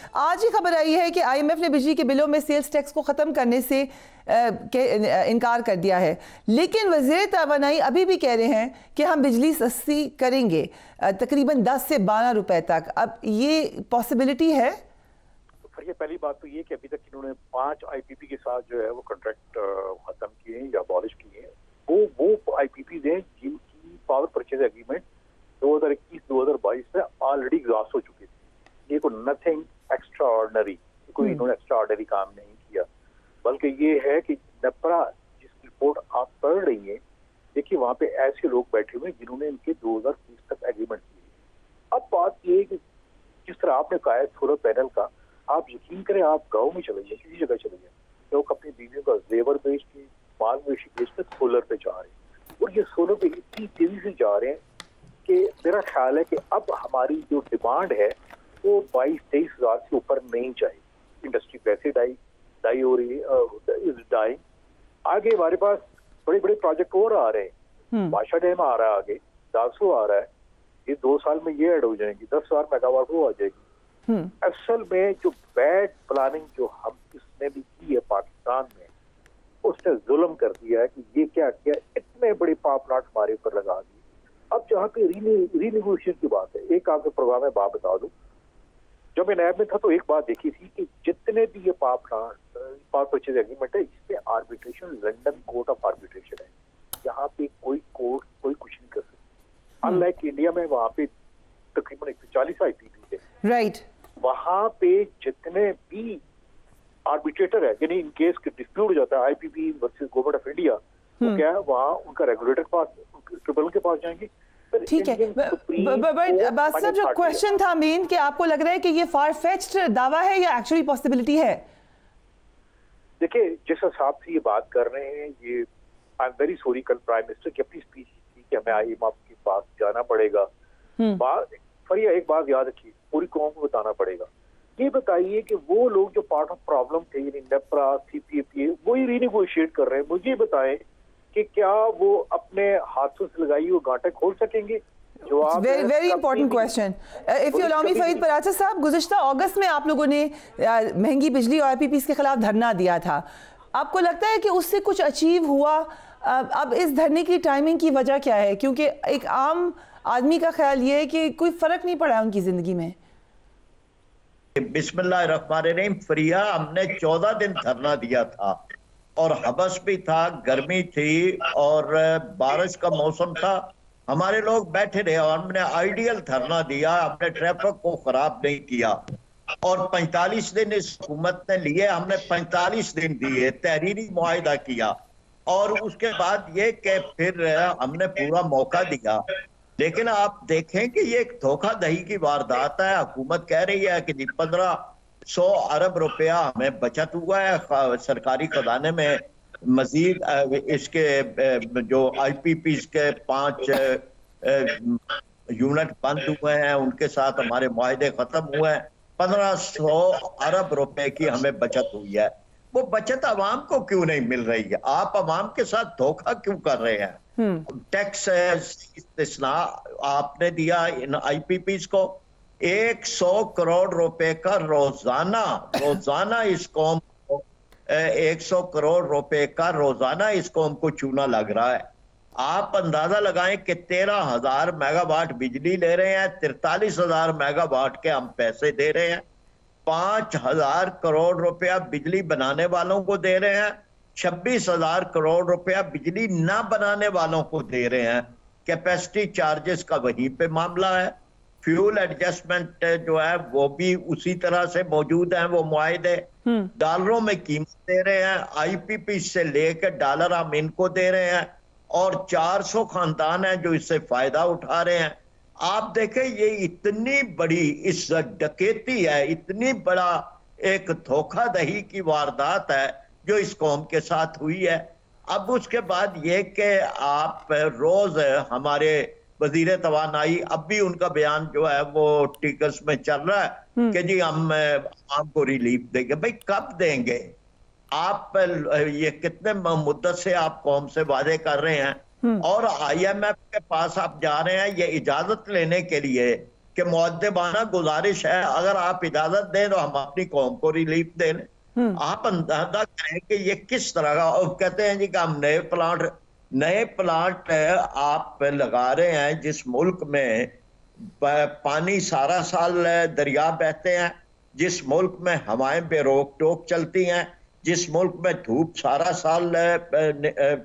आज ही खबर आई है कि आईएमएफ ने बिजली के बिलों में सेल्स टैक्स को ख़त्म करने से इनकार कर दिया है, लेकिन वज़ीर तवानाई अभी भी कह रहे हैं कि हम बिजली सस्ती करेंगे तकरीबन 10 से 12 रुपए तक। अब ये पॉसिबिलिटी है? फिर ये पहली बात तो ये कि अभी तक इन्होंने 5 आईपीपी के साथ जो है वो कॉन्ट्रैक्ट खत्म किए हैं या अबॉलिश किए हैं। वो आईपीपी हैं जिनकी पावर परचेज एग्रीमेंट 2021-2022 में ऑलरेडी एग्जॉस्ट हो चुकी थी। ये कोई नथिंग एक्स्ट्रा ऑर्डिनरी, कोई इन्होंने एक्स्ट्रा ऑर्डिनरी काम नहीं किया, बल्कि ये है कि नेपरा जिसकी रिपोर्ट आप पढ़ रही हैं, देखिए वहां पे ऐसे लोग बैठे हुए जिन्होंने इनके 2030 तक एग्रीमेंट किए। अब बात ये है कि जिस तरह आपने कहा है सोलर पैनल का, आप यकीन करें, आप गाँव में चले जाए, किसी जगह चले जाए, लोग अपनी बीवियों का जेवर बेच के, माल मवेशी बेच कर सोलर पे जा रहे हैं। और ये सोलर पे इतनी तेजी से जा रहे हैं कि मेरा ख्याल है कि अब हमारी जो डिमांड है वो 22-23 हज़ार से ऊपर नहीं जाए। इंडस्ट्री पैसे डाई हो रही है, आगे हमारे पास बड़े बड़े प्रोजेक्ट और आ रहे हैं। बादशाह डैम आ रहा है, आगे दासो आ रहा है, ये 2 साल में ये ऐड हो जाएंगी, 10,000 मेगावाट वो आ जाएगी। असल में जो बैड प्लानिंग जो हम इसने भी की है पाकिस्तान में, उसने जुल्म कर दिया है कि ये क्या किया, इतने बड़े पावर प्लांट हमारे ऊपर लगा दिए। अब जहाँ पे रीनेगोशिएशन की बात है, एक आपके प्रोग्राम में बात बता दूं, जब मैं नैब में था तो एक बात देखी थी कि जितने भी ये पावर परचेज एग्रीमेंट है, इसमें arbitration London court of arbitration है। यहाँ पे कोई कोर्ट कोई कुछ नहीं कर सकता। अनलाइक इंडिया में वहाँ पे तकरीबन 140 आईपीपी थे, राइट। वहाँ पे जितने भी आर्बिट्रेटर है, यानी इन केस डिस्प्यूट हो जाता है IPP versus government of India, तो क्या है वहाँ उनका रेगुलेटर के पास, ट्रिब्यूनल के पास जाएंगे। ठीक है, बस सर जो क्वेश्चन था मेन कि आपको लग रहा है कि ये फार फेच्ड दावा है या एक्चुअली पॉसिबिलिटी है? देखिए, जिस हिसाब से ये बात कर रहे हैं, ये आई एम वेरी सॉरी, कल प्राइम मिनिस्टर की अपनी स्पीच थी कि हमें आईएमएफ के पास जाना पड़ेगा। फरिया एक बात याद रखिए, पूरी कौम को बताना पड़ेगा। ये बताइए कि वो लोग जो पार्ट ऑफ प्रॉब्लम थे, यानी नेपरा, सीपीएपीए, वही रीनेगोशिएट कर रहे हैं। मुझे बताएं कि क्या वो अपने हाथों से लगाई वो गांठें खोल सकेंगे? Very important question. If you allow me Farid Paracha साहब, गुज़िश्ता अगस्त में आप लोगों ने महंगी बिजली और आईपीपीज़ के खिलाफ धरना दिया था, आपको लगता है कि उससे कुछ अचीव हुआ? अब इस धरने की टाइमिंग की वजह क्या है? क्योंकि एक आम आदमी का ख्याल ये है कि कोई फर्क नहीं पड़ा उनकी जिंदगी में। बिस्मिल्लाहिर्रहमानिर्रहीम। फरिया, हमने 14 दिन धरना दिया था और हबस भी था, गर्मी थी और बारिश का मौसम था। हमारे लोग बैठे रहे और हमने आइडियल धरना दिया, हमने ट्रैफिक को खराब नहीं किया। और 45 दिन इस हुकूमत ने लिए, हमने 45 दिन दिए, तहरीरी मुआहिदा किया और उसके बाद ये कि फिर हमने पूरा मौका दिया। लेकिन आप देखें कि ये एक धोखाधड़ी की वारदात है। हुकूमत कह रही है कि 1500 अरब रुपया हमें बचत हुआ है सरकारी खजाने में। मजीद इसके जो आईपीपी के 5 यूनिट बंद हुए हैं, उनके साथ हमारे मुआहदे खत्म हुए हैं। 1500 अरब रुपए की हमें बचत हुई है। वो बचत आवाम को क्यों नहीं मिल रही है? आप आवाम के साथ धोखा क्यों कर रहे हैं? टैक्स इस्तिस्ना आपने दिया इन आईपीपीज को। 100 करोड़ रुपए का रोजाना इस कौम को 100 करोड़ रुपए का रोजाना इस कौम को चूना लग रहा है। आप अंदाजा लगाएं कि 13,000 मेगावाट बिजली ले रहे हैं, 43,000 मेगावाट के हम पैसे दे रहे हैं, 5,000 करोड़ रुपया बिजली बनाने वालों को दे रहे हैं, 26,000 करोड़ रुपया बिजली ना बनाने वालों को दे रहे हैं। कैपेसिटी चार्जेस का वहीं पे मामला है। फ्यूल एडजस्टमेंट जो है वो भी उसी तरह से मौजूद है। वो मुआहदे डॉलरों में कीमत दे रहे हैं, आईपीपी से लेकर डॉलर हम इनको दे रहे हैं और 400 खानदान हैं जो इससे फायदा उठा रहे हैं। आप देखें, ये इतनी बड़ी इस डकैती है, इतनी बड़ा एक धोखाधड़ी की वारदात है जो इस कौम के साथ हुई है। अब उसके बाद ये कि आप रोज हमारे वजीर तवानाई, अब भी उनका बयान जो है वो टिकस में चल रहा है कि जी हम आपको रिलीफ देंगे। भाई कब देंगे? आप ये कितने मुद्दत से आप कौम से वादे कर रहे हैं और आईएमएफ के पास आप जा रहे हैं ये इजाजत लेने के लिए कि मुअद्दिबाना गुजारिश है, अगर आप इजाजत दें तो हम अपनी कौम को रिलीफ दे लें। आप अंदाजा करें कि ये किस तरह का, और कहते हैं जी कि हम नए प्लांट आप लगा रहे हैं जिस मुल्क में पानी सारा साल दरिया बहते हैं, जिस मुल्क में हवाएं बेरोक टोक चलती हैं, जिस मुल्क में धूप सारा साल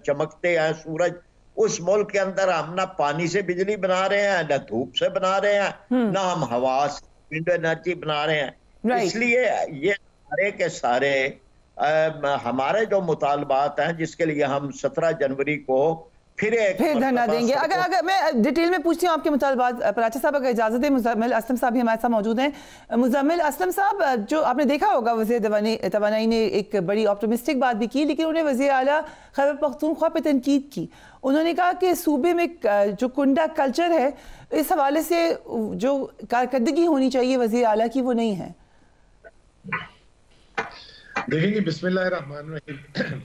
चमकते हैं सूरज, उस मुल्क के अंदर हम ना पानी से बिजली बना रहे हैं, ना धूप से बना रहे हैं, ना हम हवा से विंड एनर्जी बना रहे हैं। इसलिए ये सारे के सारे हमारे जो मुतालबात हैं, जिसके लिए हम 17 जनवरी को फिर धरना देंगे। अगर मैं डिटेल में पूछती हूँ आपके मुतालबात पर, अच्छा साहब अगर इजाजत है, मुजम्मिल असलम साहब भी हमारे साथ मौजूद हैं। मुजम्मिल असलम साहब, जो आपने देखा होगा वज़ीर तवानाई ने एक बड़ी ऑप्टिमिस्टिक बात भी की, लेकिन उन्हें वज़ीर आला खैबर पख्तूनख्वा पे तनकीद की। उन्होंने कहा कि सूबे में जो कुंडा कल्चर है, इस हवाले से जो कारकर्दगी होनी चाहिए वज़ीर आला की, वो नहीं है। देखेंगे, बिस्मिल्लाहिर्रहमानिर्रहीम,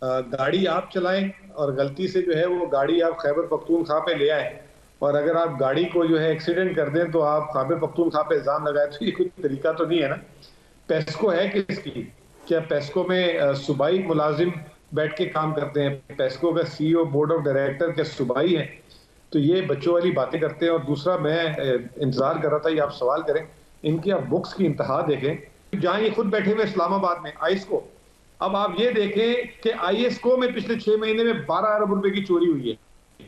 गाड़ी आप चलाएं और गलती से जो है वो गाड़ी आप खैबर पख्तूनख्वा पे ले आए, और अगर आप गाड़ी को जो है एक्सीडेंट कर दें तो आप खैबर पख्तूनख्वा पे इल्जाम लगाए, तो ये कोई तरीका तो नहीं है ना। पेस्को है किसकी? क्या पेस्को में सूबाई मुलाजिम बैठ के काम करते हैं? पेस्को का CEO बोर्ड ऑफ डायरेक्टर क्या सूबाई है? तो ये बच्चों वाली बातें करते हैं। और दूसरा, मैं इंतजार कर रहा था ये आप सवाल करें, इनकी आप बुक्स की इंतहा देखें, जहाँ ये खुद बैठे हुए इस्लामाबाद में आईएसको। अब आप ये देखें कि आईएसको में पिछले 6 महीने में 12 अरब रुपए की चोरी हुई है।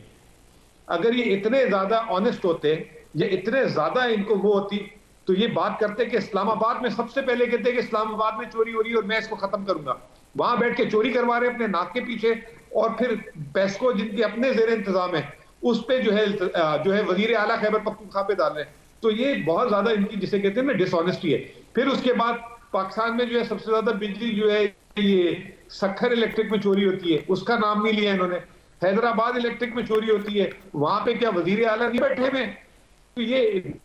अगर ये इतने ज्यादा ऑनेस्ट होते, ये इतने ज्यादा इनको वो होती, तो ये बात करते कि इस्लामाबाद में सबसे पहले कहते कि इस्लामाबाद में चोरी हो रही है और मैं इसको खत्म करूंगा। वहां बैठ के चोरी करवा रहे अपने नाक के पीछे, और फिर पेस्को जिनके अपने जेर इंतजाम है उस पे जो है वजीर आला खैबर पख्तूनख्वा पे डाल रहे हैं। तो ये बहुत ज्यादा इनकी जिसे कहते हैं ना डिसऑनेस्टी है। फिर उसके बाद पाकिस्तान में जो है सबसे ज्यादा बिजली जो है ये सक्खर इलेक्ट्रिक में चोरी होती है, उसका नाम नहीं लिया इन्होंने। हैदराबाद इलेक्ट्रिक में चोरी होती है, वहां पे क्या वजीर आला नहीं बैठे में? तो ये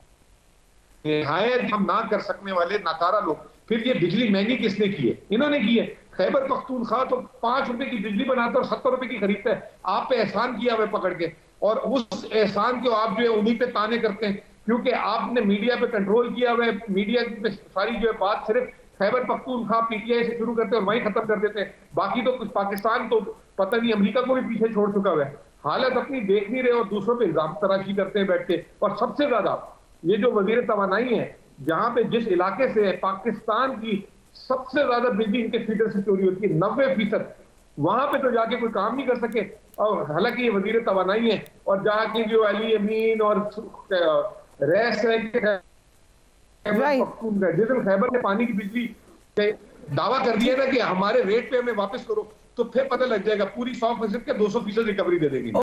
हम ना कर सकने वाले नाकारा लोग। फिर ये बिजली महंगी किसने की है? इन्होंने की है। खैबर पख्तूनख्वा तो 5 रुपए की बिजली बनाता है और 70 रुपए की खरीदता है। आप पे एहसान किया हुआ पकड़ के, और उस एहसान को आप जो है उन्हीं पे ताने करते हैं, क्योंकि आपने मीडिया पे कंट्रोल किया हुआ है। मीडिया पे सारी जो है बात सिर्फ खैबर पख्तूनख्वा PTI से शुरू करते हैं और वहीं खत्म कर देते हैं। बाकी तो कुछ पाकिस्तान तो पता नहीं अमेरिका को भी पीछे छोड़ चुका हुआ है। हालत अपनी देख नहीं रहे और दूसरों पे इल्जाम तराशी करते हैं बैठ के। और सबसे ज्यादा ये जो वजीर तवानाई है, जहां पे जिस इलाके से है, पाकिस्तान की सबसे ज्यादा बिजली इनके फीडर से चोरी होती है, 90%। वहां पे तो जाके कोई काम नहीं कर सके। और हालांकि ये वजीर तवानाई है, और जाके जो अली अमीन और रैस है जिस दिन खैबर ने पानी की बिजली दावा कर दिया ना कि हमारे रेट पे हमें वापस करो, तो फिर पता लग जाएगा पूरी 100% के 200% रिकवरी दे देगी।